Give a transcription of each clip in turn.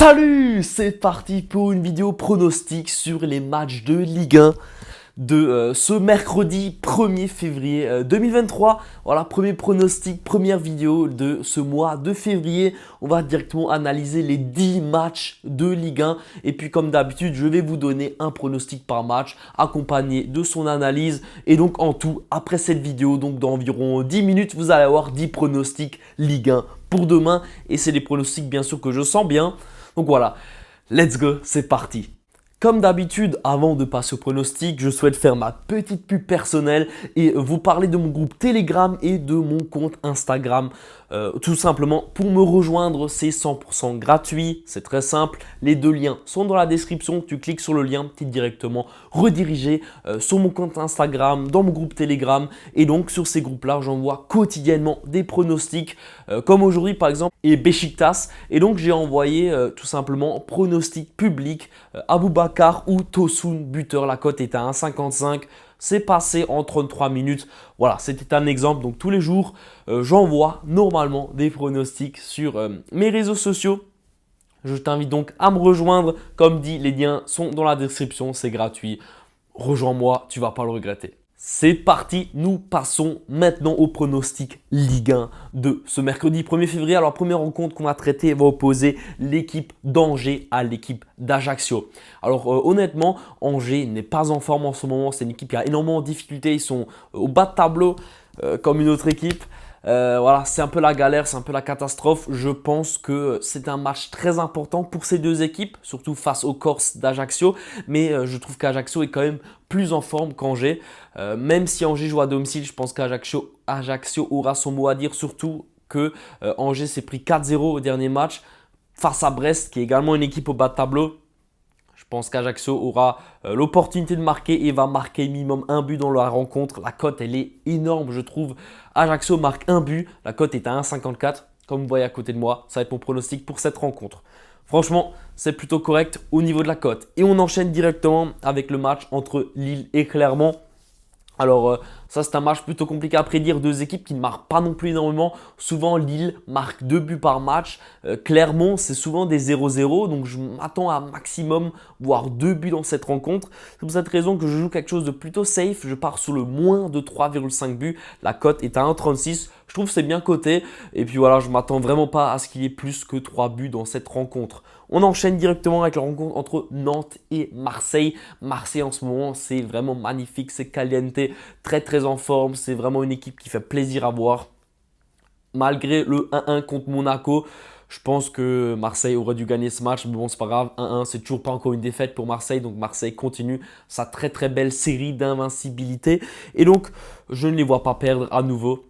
Salut, c'est parti pour une vidéo pronostic sur les matchs de Ligue 1 de ce mercredi 1er février 2023. Voilà, premier pronostic, première vidéo de ce mois de février. On va directement analyser les 10 matchs de Ligue 1. Et puis comme d'habitude, je vais vous donner un pronostic par match accompagné de son analyse. Et donc en tout, après cette vidéo, donc dans environ 10 minutes, vous allez avoir 10 pronostics Ligue 1 pour demain. Et c'est des pronostics bien sûr que je sens bien. Donc voilà, let's go, c'est parti. Comme d'habitude, avant de passer au pronostic, je souhaite faire ma petite pub personnelle et vous parler de mon groupe Telegram et de mon compte Instagram. Tout simplement, pour me rejoindre, c'est 100% gratuit, c'est très simple. Les deux liens sont dans la description. Tu cliques sur le lien, tu es directement redirigé sur mon compte Instagram, dans mon groupe Telegram. Et donc, sur ces groupes-là, j'envoie quotidiennement des pronostics, comme aujourd'hui par exemple, et Beşiktaş. Et donc, j'ai envoyé tout simplement pronostic public Aboubakar ou Tosun buteur. La cote est à 1,55. C'est passé en 33 minutes. Voilà, c'était un exemple. Donc tous les jours, j'envoie normalement des pronostics sur mes réseaux sociaux. Je t'invite donc à me rejoindre. Comme dit, les liens sont dans la description. C'est gratuit. Rejoins-moi, tu ne vas pas le regretter. C'est parti, nous passons maintenant au pronostic Ligue 1 de ce mercredi 1er février. Alors, la première rencontre qu'on va traiter va opposer l'équipe d'Angers à l'équipe d'Ajaccio. Alors, honnêtement, Angers n'est pas en forme en ce moment. C'est une équipe qui a énormément de difficultés. Ils sont au bas de tableau comme une autre équipe. Voilà, c'est un peu la galère, c'est un peu la catastrophe. Je pense que c'est un match très important pour ces deux équipes, surtout face aux Corses d'Ajaccio. Mais je trouve qu'Ajaccio est quand même plus en forme qu'Angers. Même si Angers joue à domicile, je pense qu'Ajaccio aura son mot à dire, surtout que Angers s'est pris 4-0 au dernier match face à Brest, qui est également une équipe au bas de tableau. Je pense qu'Ajaccio aura l'opportunité de marquer et va marquer minimum un but dans la rencontre. La cote, elle est énorme, je trouve. Ajaccio marque un but. La cote est à 1,54. Comme vous voyez à côté de moi, ça va être mon pronostic pour cette rencontre. Franchement, c'est plutôt correct au niveau de la cote. Et on enchaîne directement avec le match entre Lille et Clermont. Alors ça c'est un match plutôt compliqué à prédire, deux équipes qui ne marquent pas non plus énormément. Souvent Lille marque 2 buts par match, Clermont c'est souvent des 0-0, donc je m'attends à un maximum, voire 2 buts dans cette rencontre. C'est pour cette raison que je joue quelque chose de plutôt safe, je pars sur le moins de 3,5 buts, la cote est à 1,36. Je trouve que c'est bien coté et puis voilà, je ne m'attends vraiment pas à ce qu'il y ait plus que 3 buts dans cette rencontre. On enchaîne directement avec la rencontre entre Nantes et Marseille. Marseille en ce moment, c'est vraiment magnifique, c'est caliente, très en forme. C'est vraiment une équipe qui fait plaisir à voir. Malgré le 1-1 contre Monaco, je pense que Marseille aurait dû gagner ce match. Mais bon, c'est pas grave, 1-1, c'est toujours pas encore une défaite pour Marseille. Donc Marseille continue sa très belle série d'invincibilité. Et donc, je ne les vois pas perdre à nouveau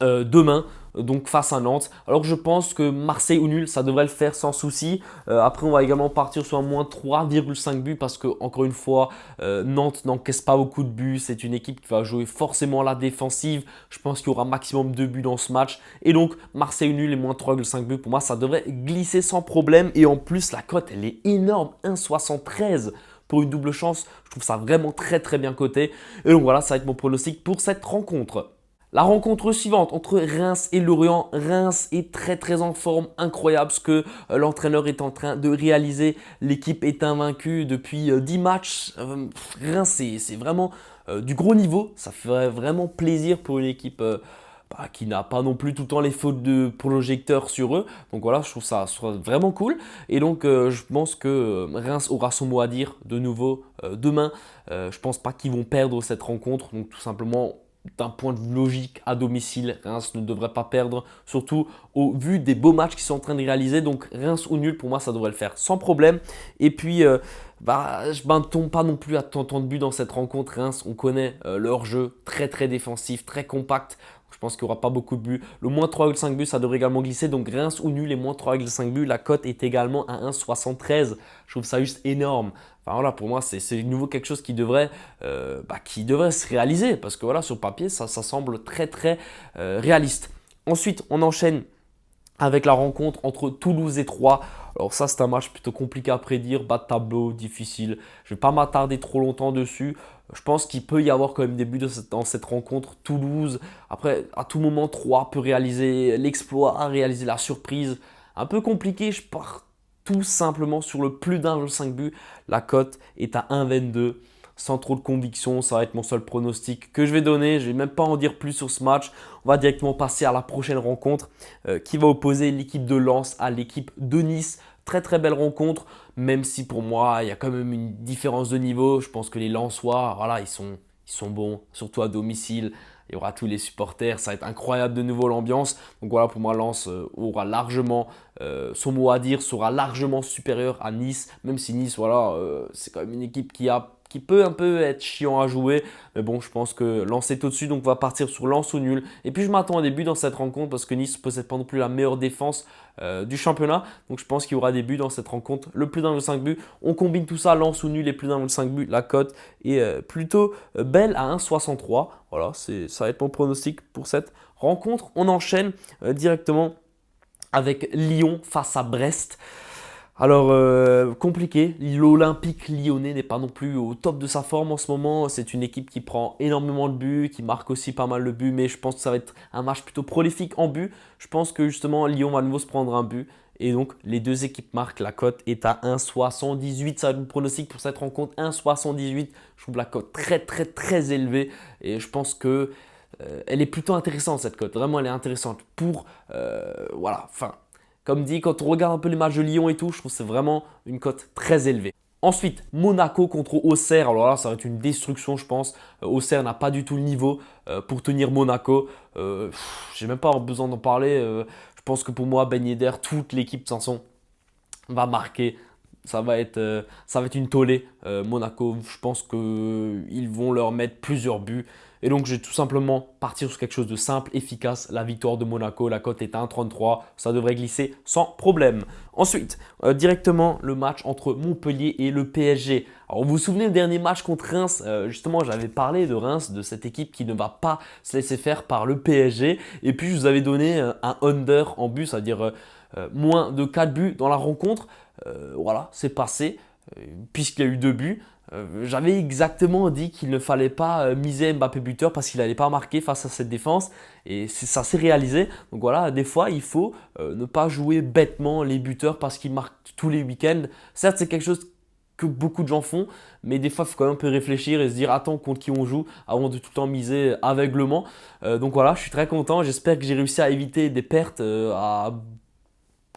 demain, donc face à Nantes. Alors je pense que Marseille ou nul, ça devrait le faire sans souci. Après on va également partir sur un moins 3,5 buts parce que encore une fois Nantes n'encaisse pas beaucoup de buts. C'est une équipe qui va jouer forcément à la défensive. Je pense qu'il y aura maximum 2 buts dans ce match. Et donc Marseille ou nul et moins 3,5 buts, pour moi ça devrait glisser sans problème. Et en plus la cote elle est énorme, 1,73 pour une double chance. Je trouve ça vraiment très bien coté. Et donc voilà, ça va être mon pronostic pour cette rencontre. La rencontre suivante entre Reims et Lorient. Reims est très en forme, incroyable ce que l'entraîneur est en train de réaliser. L'équipe est invaincue depuis 10 matchs. Reims, c'est vraiment du gros niveau. Ça ferait vraiment plaisir pour une équipe qui n'a pas non plus tout le temps les fautes de projecteurs sur eux. Donc voilà, je trouve ça vraiment cool. Et donc je pense que Reims aura son mot à dire de nouveau demain. Je pense pas qu'ils vont perdre cette rencontre. Donc tout simplement, d'un point de vue logique, à domicile, Reims ne devrait pas perdre, surtout au vu des beaux matchs qu'ils sont en train de réaliser. Donc Reims ou nul, pour moi, ça devrait le faire sans problème. Et puis, je ne m'attends pas non plus à tant de buts dans cette rencontre. Reims, on connaît leur jeu très défensif, très compact. Je pense qu'il n'y aura pas beaucoup de buts. Le moins 3,5 buts, ça devrait également glisser. Donc Reims ou nul et moins 3,5 buts, la cote est également à 1,73. Je trouve ça juste énorme. Enfin voilà, pour moi, c'est de nouveau quelque chose qui devrait se réaliser. Parce que voilà, sur papier, ça semble très réaliste. Ensuite, on enchaîne avec la rencontre entre Toulouse et Troyes. Alors ça, c'est un match plutôt compliqué à prédire, bas de tableau, difficile. Je ne vais pas m'attarder trop longtemps dessus. Je pense qu'il peut y avoir quand même des buts dans cette rencontre. Toulouse, après, à tout moment, Troyes peut réaliser l'exploit, réaliser la surprise. Un peu compliqué, je pars tout simplement sur le plus d'1,5 but. La cote est à 1,22. Sans trop de conviction, ça va être mon seul pronostic que je vais donner. Je ne vais même pas en dire plus sur ce match. On va directement passer à la prochaine rencontre qui va opposer l'équipe de Lens à l'équipe de Nice. Très très belle rencontre, même si pour moi il y a quand même une différence de niveau. Je pense que les Lensois, voilà, ils sont bons, surtout à domicile. Il y aura tous les supporters, ça va être incroyable de nouveau l'ambiance. Donc voilà, pour moi, Lens aura largement son mot à dire, sera largement supérieur à Nice. Même si Nice, voilà, c'est quand même une équipe qui peut un peu être chiant à jouer. Mais bon, je pense que Lens est au-dessus, donc on va partir sur Lens ou nul. Et puis je m'attends à des buts dans cette rencontre parce que Nice ne possède pas non plus la meilleure défense du championnat. Donc je pense qu'il y aura des buts dans cette rencontre. Le plus d'1,5 but. On combine tout ça, Lens ou nul et plus d'1,5 but. La cote est plutôt belle à 1,63. Voilà, ça va être mon pronostic pour cette rencontre. On enchaîne directement avec Lyon face à Brest. Alors, compliqué. L'Olympique lyonnais n'est pas non plus au top de sa forme en ce moment. C'est une équipe qui prend énormément de buts, qui marque aussi pas mal de buts, mais je pense que ça va être un match plutôt prolifique en buts. Je pense que justement, Lyon va de nouveau se prendre un but. Et donc, les deux équipes marquent. La cote est à 1,78. Ça va être mon pronostic pour cette rencontre. 1,78. Je trouve la cote très, très, très élevée. Et je pense que elle est plutôt intéressante, cette cote. Vraiment, elle est intéressante pour, voilà, enfin, comme dit, quand on regarde un peu les matchs de Lyon et tout, je trouve que c'est vraiment une cote très élevée. Ensuite, Monaco contre Auxerre. Alors là, ça va être une destruction, je pense. Auxerre n'a pas du tout le niveau pour tenir Monaco. J'ai même pas besoin d'en parler. Je pense que pour moi, Ben Yedder, toute l'équipe Sanson va marquer. Ça va être une tollée. Monaco, je pense qu'ils vont leur mettre plusieurs buts. Et donc, je vais tout simplement partir sur quelque chose de simple, efficace. La victoire de Monaco, la cote est à 1,33. Ça devrait glisser sans problème. Ensuite, directement, le match entre Montpellier et le PSG. Alors, vous vous souvenez, le dernier match contre Reims, justement, j'avais parlé de Reims, de cette équipe qui ne va pas se laisser faire par le PSG. Et puis, je vous avais donné un under en but, c'est-à-dire moins de 4 buts dans la rencontre. Voilà, c'est passé, puisqu'il y a eu 2 buts. J'avais exactement dit qu'il ne fallait pas miser Mbappé buteur parce qu'il n'allait pas marquer face à cette défense et ça s'est réalisé. Donc voilà, des fois il faut ne pas jouer bêtement les buteurs parce qu'ils marquent tous les week-ends. Certes, c'est quelque chose que beaucoup de gens font, mais des fois il faut quand même un peu réfléchir et se dire attends contre qui on joue avant de tout le temps miser aveuglement. Donc voilà, je suis très content, j'espère que j'ai réussi à éviter des pertes à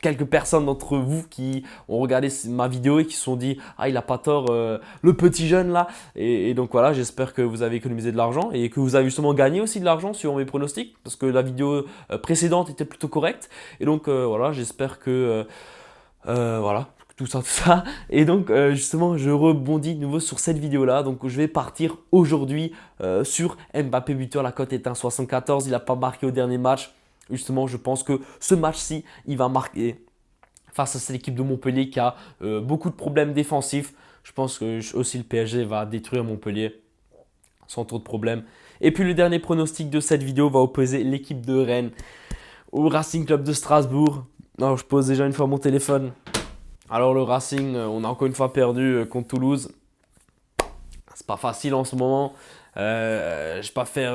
quelques personnes d'entre vous qui ont regardé ma vidéo et qui se sont dit ah il a pas tort le petit jeune là et donc voilà, j'espère que vous avez économisé de l'argent et que vous avez justement gagné aussi de l'argent sur mes pronostics parce que la vidéo précédente était plutôt correcte et donc voilà, j'espère que voilà tout ça et donc justement je rebondis de nouveau sur cette vidéo là. Donc je vais partir aujourd'hui sur Mbappé buteur. La cote est 1,74. Il n'a pas marqué au dernier match. Justement, je pense que ce match-ci, il va marquer face à cette équipe de Montpellier qui a beaucoup de problèmes défensifs. Je pense que aussi le PSG va détruire Montpellier sans trop de problèmes. Et puis le dernier pronostic de cette vidéo va opposer l'équipe de Rennes au Racing Club de Strasbourg. Non, je pose déjà une fois mon téléphone. Alors le Racing, on a encore une fois perdu contre Toulouse. C'est pas facile en ce moment. Je ne vais pas faire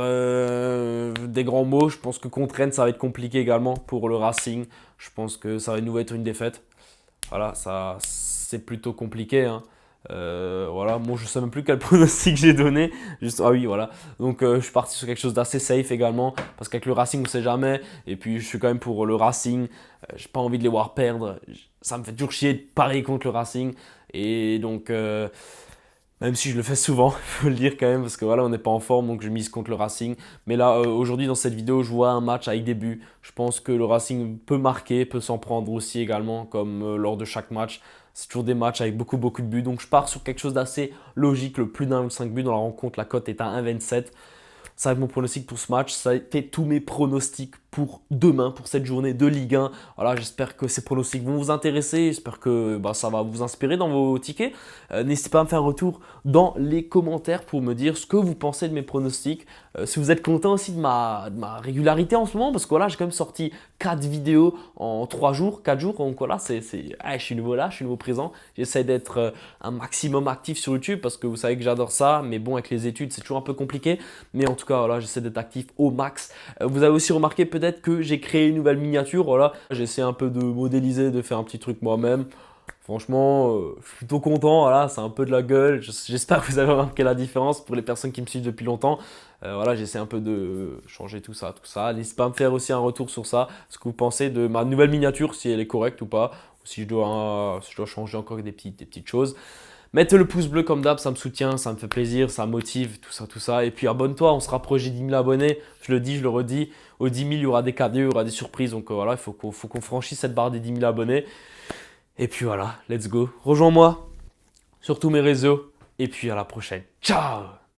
des grands mots. Je pense que contre Rennes, ça va être compliqué également pour le Racing. Je pense que ça va de nouveau être une défaite. Voilà, ça c'est plutôt compliqué. Hein. Voilà, bon, je ne sais même plus quel pronostic j'ai donné. Juste, ah oui, voilà. Donc, je suis parti sur quelque chose d'assez safe également. Parce qu'avec le Racing, on ne sait jamais. Et puis, je suis quand même pour le Racing. J'ai pas envie de les voir perdre. Ça me fait toujours chier de parier contre le Racing. Et donc, même si je le fais souvent, il faut le dire quand même, parce que voilà, on n'est pas en forme, donc je mise contre le Racing. Mais là, aujourd'hui, dans cette vidéo, je vois un match avec des buts. Je pense que le Racing peut marquer, peut s'en prendre aussi également, comme lors de chaque match. C'est toujours des matchs avec beaucoup de buts. Donc je pars sur quelque chose d'assez logique, le plus d'1,5 but dans la rencontre. La cote est à 1,27. Ça va être mon pronostic pour ce match. Ça a été tous mes pronostics pour demain, pour cette journée de Ligue 1. Voilà, j'espère que ces pronostics vont vous intéresser. J'espère que ça va vous inspirer dans vos tickets. N'hésitez pas à me faire un retour dans les commentaires pour me dire ce que vous pensez de mes pronostics. Si vous êtes content aussi de ma régularité en ce moment, parce que voilà, j'ai quand même sorti 4 vidéos en 3 jours, 4 jours. Donc voilà, je suis nouveau là, je suis nouveau présent. J'essaie d'être un maximum actif sur YouTube parce que vous savez que j'adore ça. Mais bon, avec les études, c'est toujours un peu compliqué. Mais en tout cas, voilà, j'essaie d'être actif au max. Vous avez aussi remarqué peut-être peut-être que j'ai créé une nouvelle miniature. Voilà, j'essaie un peu de modéliser, de faire un petit truc moi-même. Franchement, je suis plutôt content, voilà, c'est un peu de la gueule. J'espère que vous avez remarqué la différence pour les personnes qui me suivent depuis longtemps. Voilà, j'essaie un peu de changer tout ça, tout ça. N'hésitez pas à me faire aussi un retour sur ça, ce que vous pensez de ma nouvelle miniature, si elle est correcte ou pas, ou si je dois changer encore des petites choses. Mettez le pouce bleu comme d'hab, ça me soutient, ça me fait plaisir, ça me motive, tout ça, tout ça. Et puis abonne-toi, on se rapproche des 10 000 abonnés. Je le dis, je le redis. Aux 10 000, il y aura des cadeaux, il y aura des surprises. Donc voilà, il faut qu'on franchisse cette barre des 10 000 abonnés. Et puis voilà, let's go. Rejoins-moi sur tous mes réseaux. Et puis à la prochaine. Ciao!